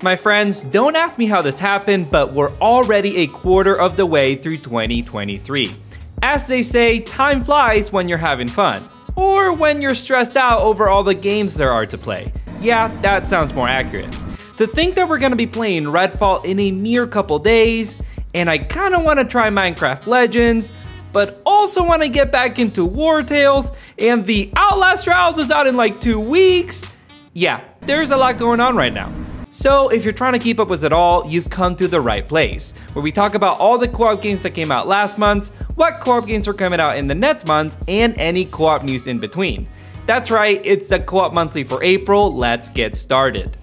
My friends, don't ask me how this happened, but we're already a quarter of the way through 2023. As they say, time flies when you're having fun. Or when you're stressed out over all the games there are to play. Yeah, that sounds more accurate. To think that we're gonna be playing Redfall in a mere couple days, and I kinda wanna try Minecraft Legends, but also wanna get back into War Tales, and the Outlast Trials is out in like 2 weeks. Yeah, there's a lot going on right now. So if you're trying to keep up with it all, you've come to the right place, where we talk about all the co-op games that came out last month, what co-op games are coming out in the next month, and any co-op news in between. That's right, it's the Co-op Monthly for April. Let's get started.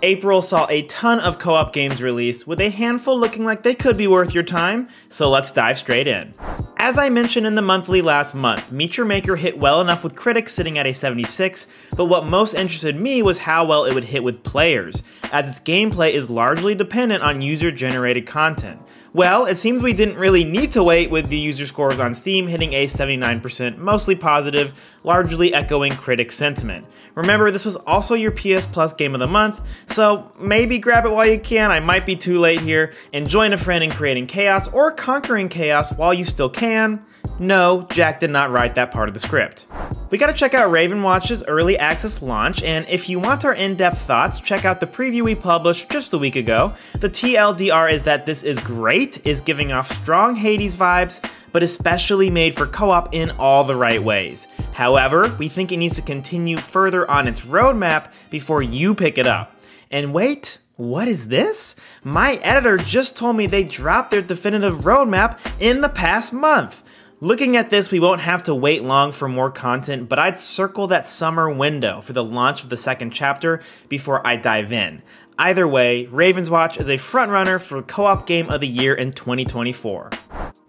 April saw a ton of co-op games released, with a handful looking like they could be worth your time, so let's dive straight in. As I mentioned in the monthly last month, Meet Your Maker hit well enough with critics sitting at a 76, but what most interested me was how well it would hit with players, as its gameplay is largely dependent on user-generated content. Well, it seems we didn't really need to wait, with the user scores on Steam hitting a 79%, mostly positive, largely echoing critic sentiment. Remember, this was also your PS Plus Game of the Month, so maybe grab it while you can. I might be too late here, and join a friend in creating chaos or conquering chaos while you still can. No, Jack did not write that part of the script. We gotta check out Raven Watch's early access launch, and if you want our in-depth thoughts, check out the preview we published just a week ago. The TLDR is that this is great, is giving off strong Hades vibes, but especially made for co-op in all the right ways. However, we think it needs to continue further on its roadmap before you pick it up. And wait, what is this? My editor just told me they dropped their definitive roadmap in the past month. Looking at this, we won't have to wait long for more content, but I'd circle that summer window for the launch of the second chapter before I dive in. Either way, Raven's Watch is a frontrunner for Co-op Game of the Year in 2024.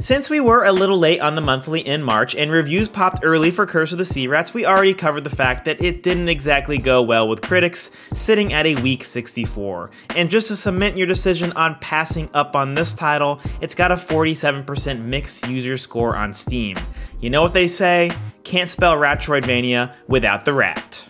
Since we were a little late on the monthly in March and reviews popped early for Curse of the Sea Rats, we already covered the fact that it didn't exactly go well with critics, sitting at a weak 64. And just to cement your decision on passing up on this title, it's got a 47% mixed user score on Steam. You know what they say? Can't spell Ratroidvania without the rat.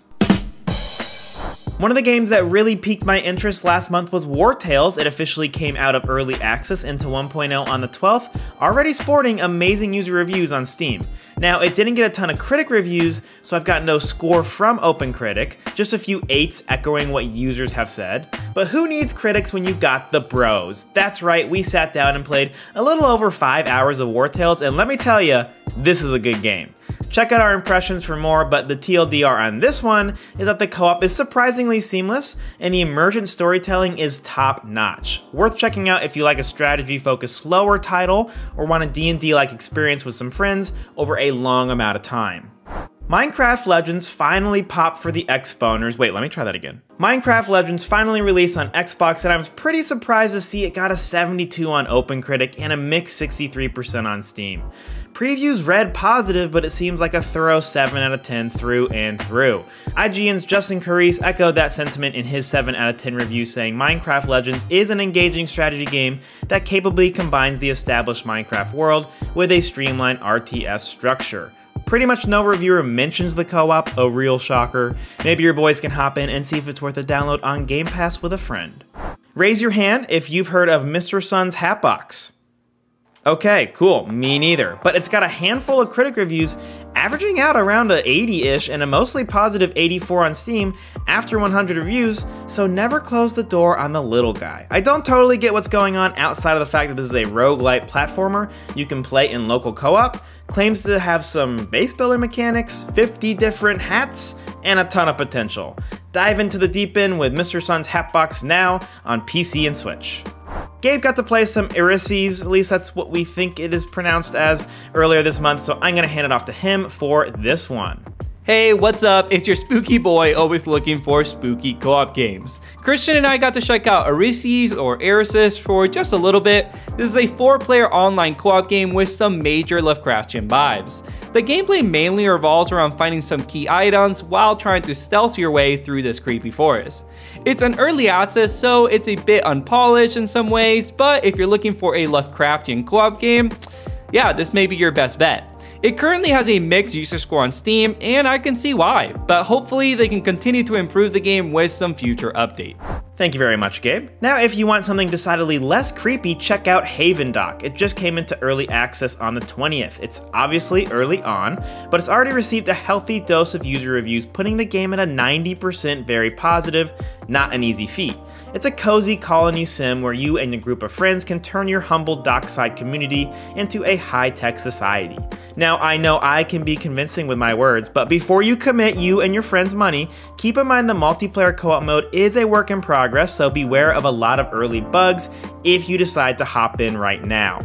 One of the games that really piqued my interest last month was War Tales. It officially came out of early access into 1.0 on the 12th, already sporting amazing user reviews on Steam. Now, it didn't get a ton of critic reviews, so I've got no score from OpenCritic, just a few 8s echoing what users have said. But who needs critics when you got the bros? That's right, we sat down and played a little over 5 hours of War Tales, and let me tell you, this is a good game. Check out our impressions for more, but the TLDR on this one is that the co-op is surprisingly seamless, and the emergent storytelling is top-notch. Worth checking out if you like a strategy-focused slower title, or want a D&D-like experience with some friends over a long amount of time. Minecraft Legends finally popped for the Xboners. Wait, let me try that again. Minecraft Legends finally released on Xbox, and I was pretty surprised to see it got a 72 on OpenCritic and a mixed 63% on Steam. Previews read positive, but it seems like a thorough 7 out of 10 through and through. IGN's Justin Carice echoed that sentiment in his 7 out of 10 review, saying Minecraft Legends is an engaging strategy game that capably combines the established Minecraft world with a streamlined RTS structure. Pretty much no reviewer mentions the co-op, a real shocker. Maybe your boys can hop in and see if it's worth a download on Game Pass with a friend. Raise your hand if you've heard of Mr. Sun's Hatbox. Okay, cool, me neither. But it's got a handful of critic reviews, averaging out around a 80-ish and a mostly positive 84 on Steam after 100 reviews, so never close the door on the little guy. I don't totally get what's going on outside of the fact that this is a roguelite platformer you can play in local co-op, claims to have some base building mechanics, 50 different hats, and a ton of potential. Dive into the deep end with Mr. Sun's Hatbox now on PC and Switch. Gabe got to play some Irises, at least that's what we think it is pronounced as, earlier this month, so I'm gonna hand it off to him for this one. Hey, what's up? It's your spooky boy, always looking for spooky co-op games. Christian and I got to check out Irises or Irises for just a little bit. This is a 4-player online co-op game with some major Lovecraftian vibes. The gameplay mainly revolves around finding some key items while trying to stealth your way through this creepy forest. It's an early access, so it's a bit unpolished in some ways, but if you're looking for a Lovecraftian co-op game, yeah, this may be your best bet. It currently has a mixed user score on Steam, and I can see why, but hopefully they can continue to improve the game with some future updates. Thank you very much, Gabe. Now, if you want something decidedly less creepy, check out Havendock. It just came into early access on the 20th. It's obviously early on, but it's already received a healthy dose of user reviews, putting the game at a 90% very positive, not an easy feat. It's a cozy colony sim where you and a group of friends can turn your humble dockside community into a high-tech society. Now, I know I can be convincing with my words, but before you commit you and your friends' money, keep in mind the multiplayer co-op mode is a work in progress, so beware of a lot of early bugs if you decide to hop in right now.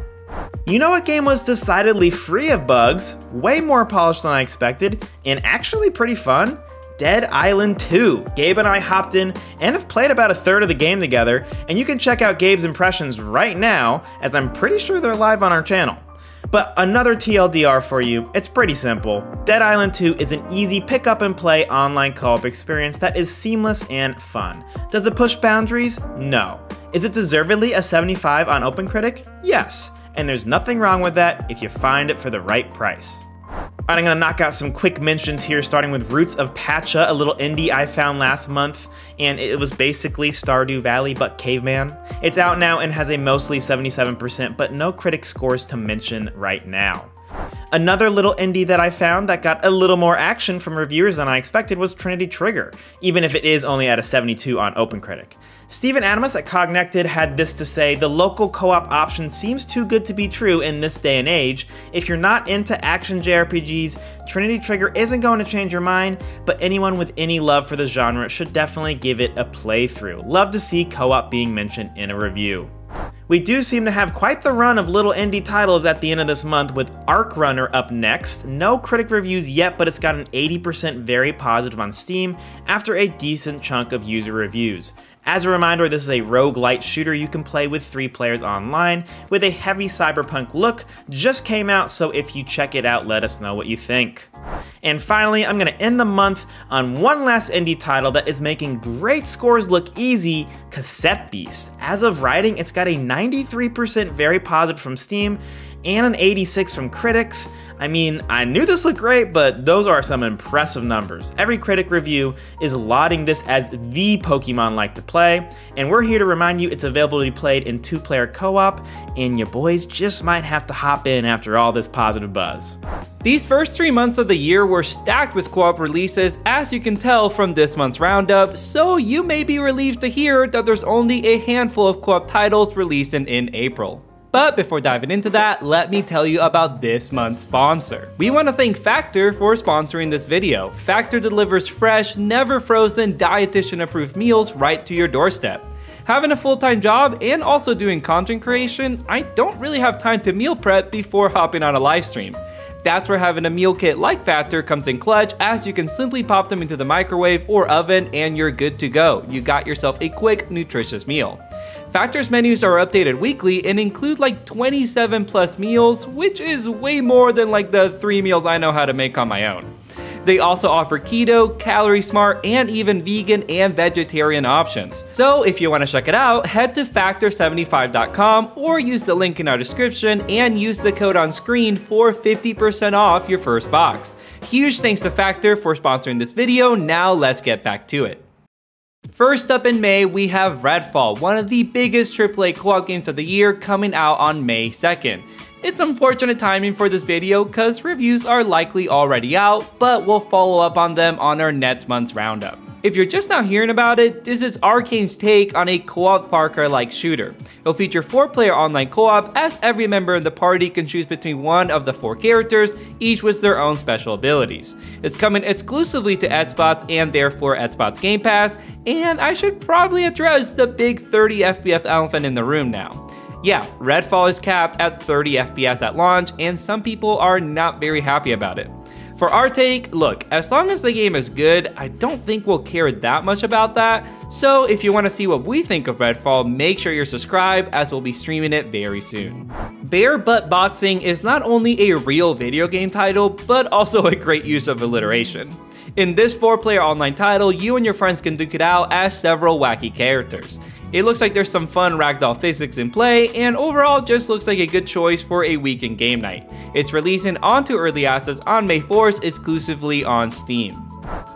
You know what game was decidedly free of bugs, way more polished than I expected, and actually pretty fun? Dead Island 2. Gabe and I hopped in and have played about a third of the game together, and you can check out Gabe's impressions right now, as I'm pretty sure they're live on our channel. But another TLDR for you, it's pretty simple. Dead Island 2 is an easy pick up and play online co-op experience that is seamless and fun. Does it push boundaries? No. Is it deservedly a 75 on OpenCritic? Yes. And there's nothing wrong with that if you find it for the right price. Alright, I'm gonna knock out some quick mentions here, starting with Roots of Pacha, a little indie I found last month, and it was basically Stardew Valley but caveman. It's out now and has a mostly 77%, but no critic scores to mention right now. Another little indie that I found that got a little more action from reviewers than I expected was Trinity Trigger, even if it is only at a 72 on OpenCritic. Stephen Adamus at Cognected had this to say: the local co-op option seems too good to be true in this day and age. If you're not into action JRPGs, Trinity Trigger isn't going to change your mind, but anyone with any love for the genre should definitely give it a playthrough. Love to see co-op being mentioned in a review. We do seem to have quite the run of little indie titles at the end of this month, with Arc Runner up next. No critic reviews yet, but it's got an 80% very positive on Steam after a decent chunk of user reviews. As a reminder, this is a roguelite shooter you can play with 3 players online with a heavy cyberpunk look. Just came out, so if you check it out, let us know what you think. And finally, I'm going to end the month on one last indie title that is making great scores look easy: Cassette Beast. As of writing, it's got a 93% very positive from Steam and an 86 from critics. I mean, I knew this looked great, but those are some impressive numbers. Every critic review is lauding this as the Pokemon like to play, and we're here to remind you it's available to be played in 2-player co-op, and your boys just might have to hop in after all this positive buzz. These first 3 months of the year were stacked with co-op releases, as you can tell from this month's roundup, so you may be relieved to hear that there's only a handful of co-op titles releasing in April. But before diving into that, let me tell you about this month's sponsor. We want to thank Factor for sponsoring this video. Factor delivers fresh, never frozen, dietitian approved meals right to your doorstep. Having a full-time job and also doing content creation, I don't really have time to meal prep before hopping on a live stream. That's where having a meal kit like Factor comes in clutch, as you can simply pop them into the microwave or oven and you're good to go. You got yourself a quick, nutritious meal. Factor's menus are updated weekly and include like 27 plus meals, which is way more than like the 3 meals I know how to make on my own. They also offer keto, calorie smart, and even vegan and vegetarian options. So if you want to check it out, head to factor75.com or use the link in our description and use the code on screen for 50% off your first box. Huge thanks to Factor for sponsoring this video. Now let's get back to it. First up in May, we have Redfall, one of the biggest AAA co-op games of the year, coming out on May 2nd. It's unfortunate timing for this video because reviews are likely already out, but we'll follow up on them on our next month's roundup. If you're just now hearing about it, this is Arkane's take on a co-op Far Cry-like shooter. It'll feature 4-player online co-op, as every member in the party can choose between one of the 4 characters, each with their own special abilities. It's coming exclusively to Xbox and therefore Xbox Game Pass, and I should probably address the big 30 FPS elephant in the room now. Yeah, Redfall is capped at 30 FPS at launch, and some people are not very happy about it. For our take, look, as long as the game is good, I don't think we'll care that much about that, so if you want to see what we think of Redfall, make sure you're subscribed, as we'll be streaming it very soon. Bare Butt Boxing is not only a real video game title, but also a great use of alliteration. In this 4-player online title, you and your friends can duke it out as several wacky characters. It looks like there's some fun ragdoll physics in play, and overall just looks like a good choice for a weekend game night. It's releasing onto early access on May 4th exclusively on Steam.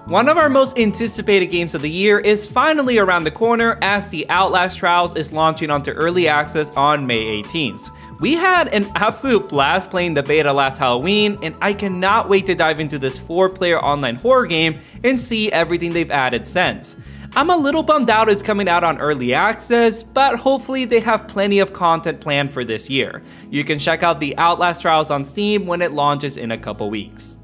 One of our most anticipated games of the year is finally around the corner as the Outlast Trials is launching onto early access on May 18th. We had an absolute blast playing the beta last Halloween, and I cannot wait to dive into this 4-player online horror game and see everything they've added since. I'm a little bummed out it's coming out on early access, but hopefully they have plenty of content planned for this year. You can check out the Outlast Trials on Steam when it launches in a couple weeks.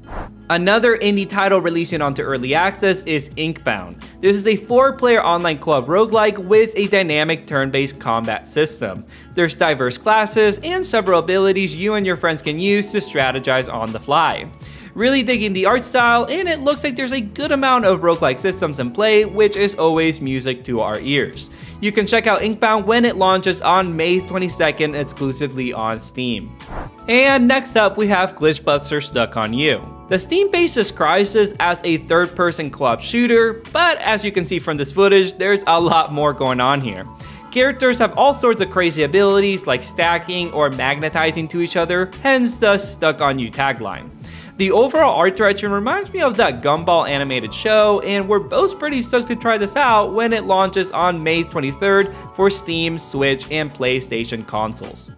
Another indie title releasing onto early access is Inkbound. This is a 4-player online co-op roguelike with a dynamic turn-based combat system. There's diverse classes and several abilities you and your friends can use to strategize on the fly. Really digging the art style, and it looks like there's a good amount of roguelike systems in play, which is always music to our ears. You can check out Inkbound when it launches on May 22nd exclusively on Steam. And next up we have Glitchbuster Stuck on You. The Steam page describes this as a third-person co-op shooter, but as you can see from this footage, there's a lot more going on here. Characters have all sorts of crazy abilities like stacking or magnetizing to each other, hence the Stuck on You tagline. The overall art direction reminds me of that Gumball animated show, and we're both pretty stoked to try this out when it launches on May 23rd for Steam, Switch, and PlayStation consoles.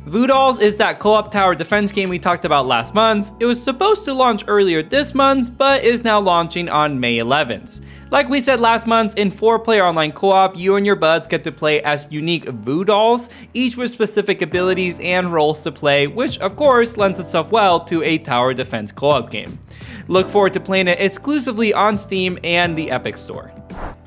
Voodolls is that co-op tower defense game we talked about last month. It was supposed to launch earlier this month, but is now launching on May 11th. Like we said last month, in 4-player online co-op, you and your buds get to play as unique Voodolls, each with specific abilities and roles to play, which of course lends itself well to a tower defense co-op game. Look forward to playing it exclusively on Steam and the Epic Store.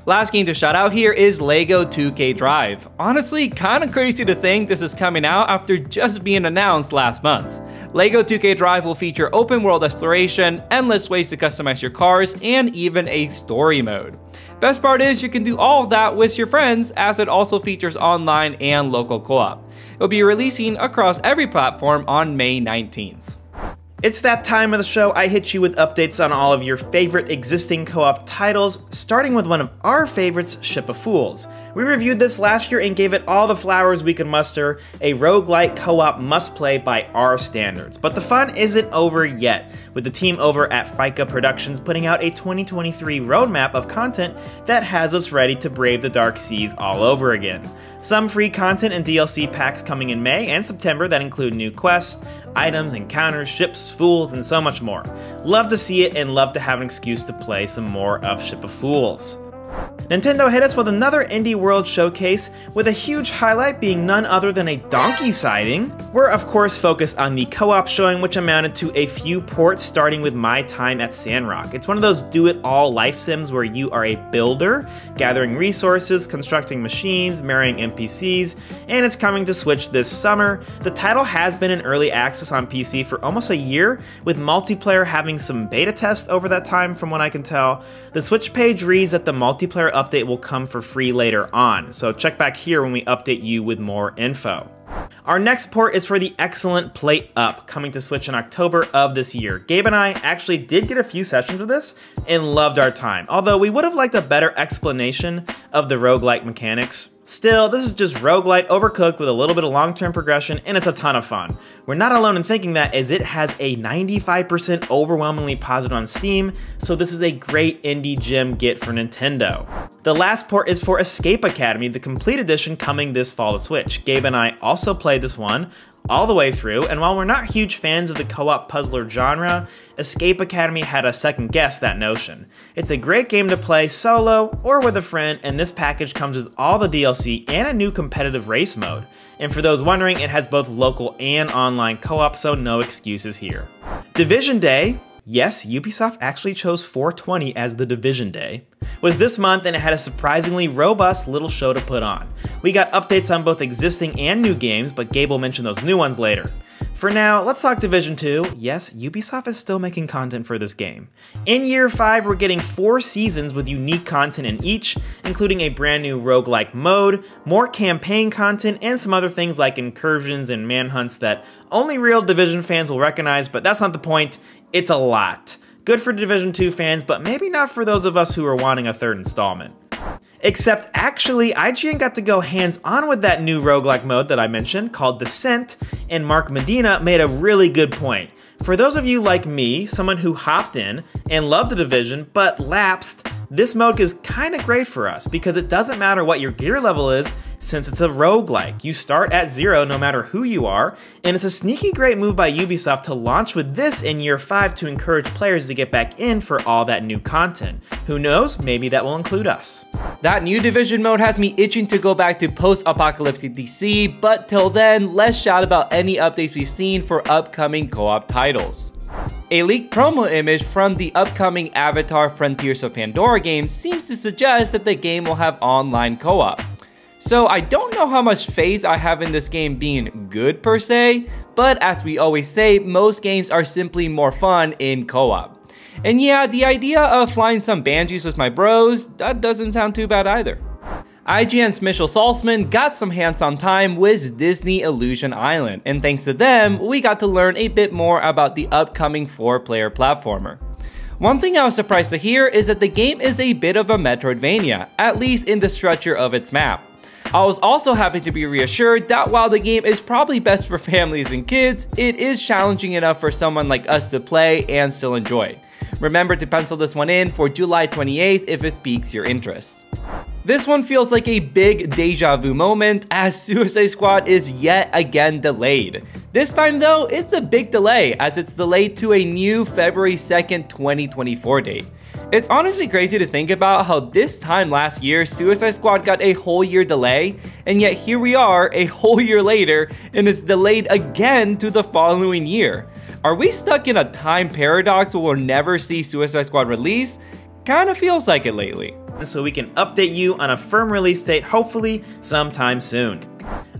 Last game to shout out here is LEGO 2K Drive. Honestly, kinda crazy to think this is coming out after just being announced last month. LEGO 2K Drive will feature open world exploration, endless ways to customize your cars, and even a story mode. Best part is you can do all of that with your friends, as it also features online and local co-op. It'll be releasing across every platform on May 19th. It's that time of the show I hit you with updates on all of your favorite existing co-op titles, starting with one of our favorites, Ship of Fools. We reviewed this last year and gave it all the flowers we could muster, a roguelike co-op must-play by our standards. But the fun isn't over yet, with the team over at FICA Productions putting out a 2023 roadmap of content that has us ready to brave the dark seas all over again. Some free content and DLC packs coming in May and September that include new quests, items, encounters, ships, fools, and so much more. Love to see it and love to have an excuse to play some more of Ship of Fools. Nintendo hit us with another Indie World showcase, with a huge highlight being none other than a donkey sighting. We're of course focused on the co-op showing, which amounted to a few ports, starting with My Time at Sandrock. It's one of those do-it-all life sims where you are a builder, gathering resources, constructing machines, marrying NPCs, and it's coming to Switch this summer. The title has been in early access on PC for almost a year, with multiplayer having some beta tests over that time from what I can tell. The Switch page reads that the multiplayer update will come for free later on, so check back here when we update you with more info. Our next port is for the excellent Plate Up, coming to Switch in October of this year. Gabe and I actually did get a few sessions with this and loved our time, although we would have liked a better explanation of the roguelike mechanics. Still, this is just roguelite overcooked with a little bit of long-term progression, and it's a ton of fun. We're not alone in thinking that, as it has a 95% overwhelmingly positive on Steam, so this is a great indie gem get for Nintendo. The last port is for Escape Academy, the complete edition coming this fall to Switch. Gabe and I also played this one all the way through, and while we're not huge fans of the co-op puzzler genre, Escape Academy had us second guess that notion. It's a great game to play solo or with a friend, and this package comes with all the DLC and a new competitive race mode. And for those wondering, it has both local and online co-op, so no excuses here. Division Day, yes, Ubisoft actually chose 4/20 as the Division Day, was this month, and it had a surprisingly robust little show to put on. We got updates on both existing and new games, but Gabe will mention those new ones later. For now, let's talk Division 2. Yes, Ubisoft is still making content for this game. In Year 5, we're getting 4 seasons with unique content in each, including a brand new roguelike mode, more campaign content, and some other things like incursions and manhunts that only real Division fans will recognize, but that's not the point. It's a lot. Good for Division 2 fans, but maybe not for those of us who are wanting a third installment. Except actually, IGN got to go hands-on with that new roguelike mode that I mentioned called Descent, and Mark Medina made a really good point. For those of you like me, someone who hopped in and loved The Division but lapsed, this mode is kind of great for us because it doesn't matter what your gear level is since it's a roguelike. You start at 0 no matter who you are, and it's a sneaky great move by Ubisoft to launch with this in year 5 to encourage players to get back in for all that new content. Who knows, maybe that will include us. That new Division mode has me itching to go back to post-apocalyptic DC, but till then, let's shout about any updates we've seen for upcoming co-op titles. A leaked promo image from the upcoming Avatar Frontiers of Pandora game seems to suggest that the game will have online co-op. So I don't know how much faith I have in this game being good per se, but as we always say, most games are simply more fun in co-op. And yeah, the idea of flying some banshees with my bros, that doesn't sound too bad either. IGN's Mitchell Saltzman got some hands-on time with Disney Illusion Island, and thanks to them, we got to learn a bit more about the upcoming 4-player platformer. One thing I was surprised to hear is that the game is a bit of a Metroidvania, at least in the structure of its map. I was also happy to be reassured that while the game is probably best for families and kids, it is challenging enough for someone like us to play and still enjoy. Remember to pencil this one in for July 28th if it piques your interest. This one feels like a big deja vu moment as Suicide Squad is yet again delayed. This time though, it's a big delay as it's delayed to a new February 2nd, 2024 date. It's honestly crazy to think about how this time last year, Suicide Squad got a whole year delay, and yet here we are a whole year later and it's delayed again to the following year. Are we stuck in a time paradox where we'll never see Suicide Squad release? Kinda feels like it lately. So we can update you on a firm release date hopefully sometime soon.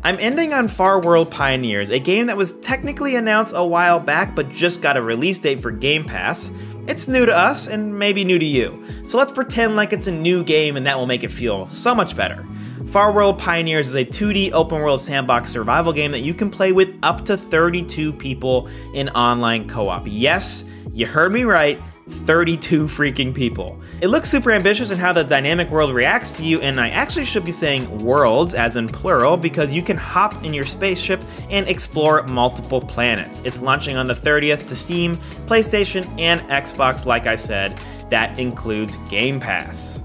I'm ending on Far World Pioneers, a game that was technically announced a while back but just got a release date for Game Pass. It's new to us and maybe new to you, so let's pretend like it's a new game and that will make it feel so much better. Far World Pioneers is a 2D open-world sandbox survival game that you can play with up to 32 people in online co-op. Yes, you heard me right, 32 freaking people. It looks super ambitious in how the dynamic world reacts to you, and I actually should be saying worlds as in plural because you can hop in your spaceship and explore multiple planets. It's launching on the 30th to Steam, PlayStation, and Xbox like I said. That includes Game Pass.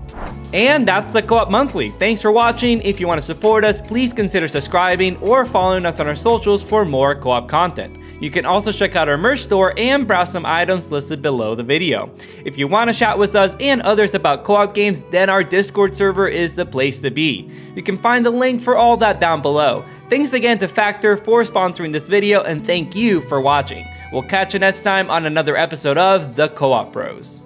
And that's the Co-op Monthly. Thanks for watching. If you want to support us, please consider subscribing or following us on our socials for more co-op content. You can also check out our merch store and browse some items listed below the video. If you want to chat with us and others about co-op games, then our Discord server is the place to be. You can find the link for all that down below. Thanks again to Factor for sponsoring this video, and thank you for watching. We'll catch you next time on another episode of The Co-op Bros.